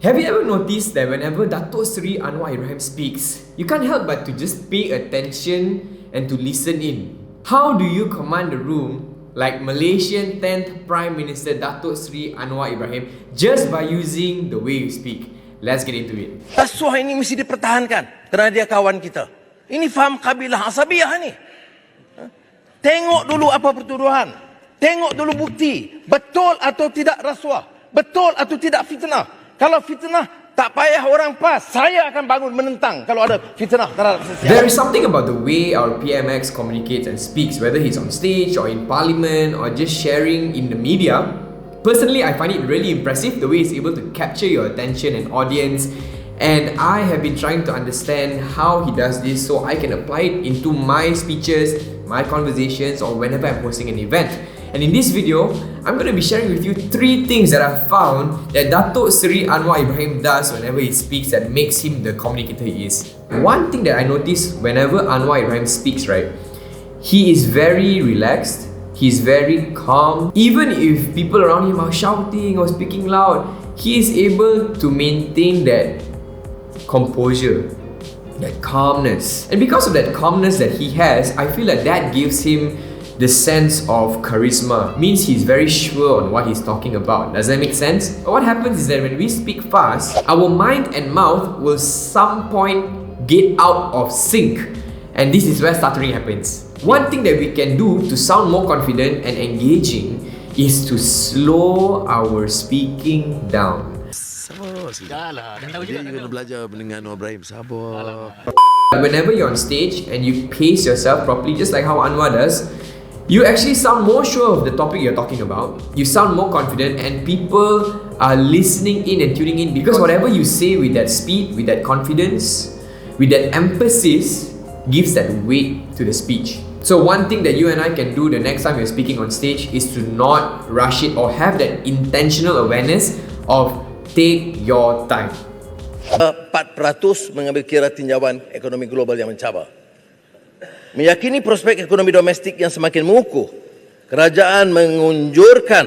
Have you ever noticed that whenever Dato Seri Anwar Ibrahim speaks, you can't help but to just pay attention and to listen in? How do you command the room like Malaysian 10th Prime Minister Dato Seri Anwar Ibrahim just by using the way you speak? Let's get into it. Rasuah ini mesti dipertahankan kerana dia kawan kita. Ini faham kabilah asabiah ni. Tengok dulu apa pertuduhan. Tengok dulu bukti. Betul atau tidak rasuah. Betul atau tidak fitnah. Kalau fitnah, tak payah orang PAS. Saya akan bangun menentang kalau ada fitnah terhadap sesiapa. There is something about the way our PMX communicates and speaks, whether he's on stage or in parliament or just sharing in the media. Personally, I find it really impressive the way he's able to capture your attention and audience. And I have been trying to understand how he does this so I can apply it into my speeches, my conversations, or whenever I'm hosting an event. And in this video, I'm going to be sharing with you 3 things that I've found that Dato Seri Anwar Ibrahim does whenever he speaks that makes him the communicator he is. One thing that I notice whenever Anwar Ibrahim speaks, right, he is very relaxed, he's very calm. Even if people around him are shouting or speaking loud, he is able to maintain that composure, that calmness. And because of that calmness that he has, I feel like that gives him the sense of charisma. Means he's very sure on what he's talking about. Does that make sense? What happens is that when we speak fast, our mind and mouth will some point get out of sync, and this is where stuttering happens. One thing that we can do to sound more confident and engaging is to slow our speaking down. Sabar sikit. Dia kena belajar dengan Anwar Ibrahim. Sabar. Whenever you're on stage and you pace yourself properly, just like how Anwar does, you actually sound more sure of the topic you're talking about. You sound more confident and people are listening in and tuning in because whatever you say with that speed, with that confidence, with that emphasis, gives that weight to the speech. So one thing that you and I can do the next time you're speaking on stage is to not rush it or have that intentional awareness of take your time. 4% mengambil kira tinjauan ekonomi global yang mencabar. Meyakini prospek ekonomi domestik yang semakin mengukuh, kerajaan mengunjurkan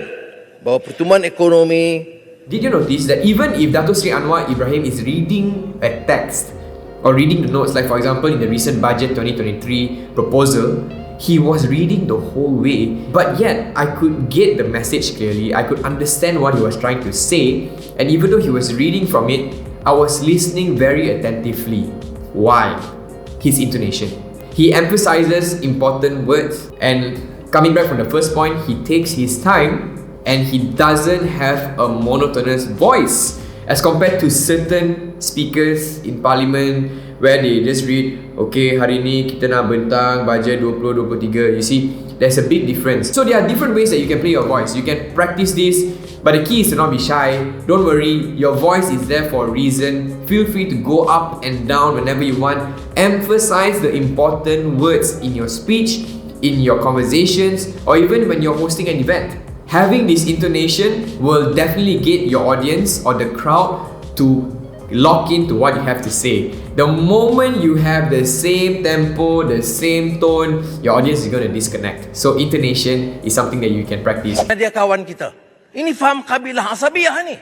bahawa pertumbuhan ekonomi. Did you notice that even if Dato Seri Anwar Ibrahim is reading a text or reading the notes, like for example in the recent budget 2023 proposal, he was reading the whole way, but yet I could get the message clearly, I could understand what he was trying to say, and even though he was reading from it, I was listening very attentively. Why? His intonation. He emphasizes important words, and coming back from the first point, he takes his time and he doesn't have a monotonous voice as compared to certain speakers in parliament where they just read, okay, hari ni kita nak bentang bajet 2023. You see, there's a big difference. So there are different ways that you can play your voice. You can practice this, but the key is to not be shy. Don't worry, your voice is there for a reason. Feel free to go up and down whenever you want. Emphasize the important words in your speech, in your conversations, or even when you're hosting an event. Having this intonation will definitely get your audience or the crowd to lock into what you have to say. The moment you have the same tempo, the same tone, your audience is going to disconnect. So intonation is something that you can practice. Dia kawan kita. Ini faham kabilah asabiah ni.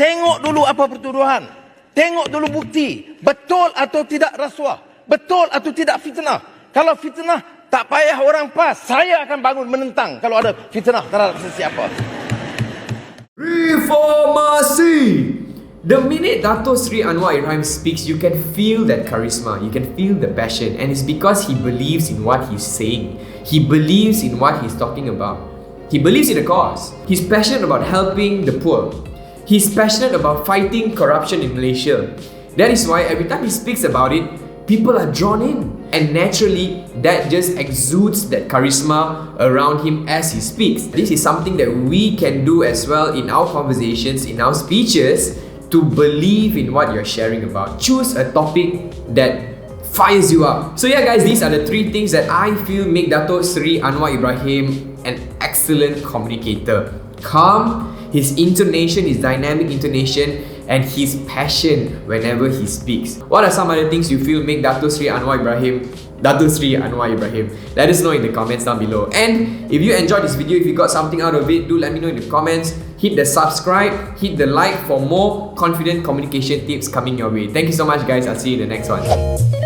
Tengok dulu apa pertuduhan. Tengok dulu bukti. Betul atau tidak rasuah. Betul atau tidak fitnah. Kalau fitnah, tak payah orang PAS. Saya akan bangun menentang kalau ada fitnah terhadap sesiapa. Reformasi! The minute Dato Seri Anwar Ibrahim speaks, you can feel that charisma, you can feel the passion, and it's because he believes in what he's saying. He believes in what he's talking about. He believes in the cause. He's passionate about helping the poor. He's passionate about fighting corruption in Malaysia. That is why every time he speaks about it, people are drawn in. And naturally, that just exudes that charisma around him as he speaks. This is something that we can do as well in our conversations, in our speeches, to believe in what you're sharing about. Choose a topic that fires you up. So yeah guys, these are the 3 things that I feel make Dato Seri Anwar Ibrahim an excellent communicator. Calm, his intonation, his dynamic intonation, and his passion whenever he speaks. What are some other things you feel make Dato Seri Anwar Ibrahim Dato Seri Anwar Ibrahim? Let us know in the comments down below. And if you enjoyed this video, if you got something out of it, do let me know in the comments. hit the subscribe, hit the like for more confident communication tips coming your way. Thank you so much, guys. I'll see you in the next one.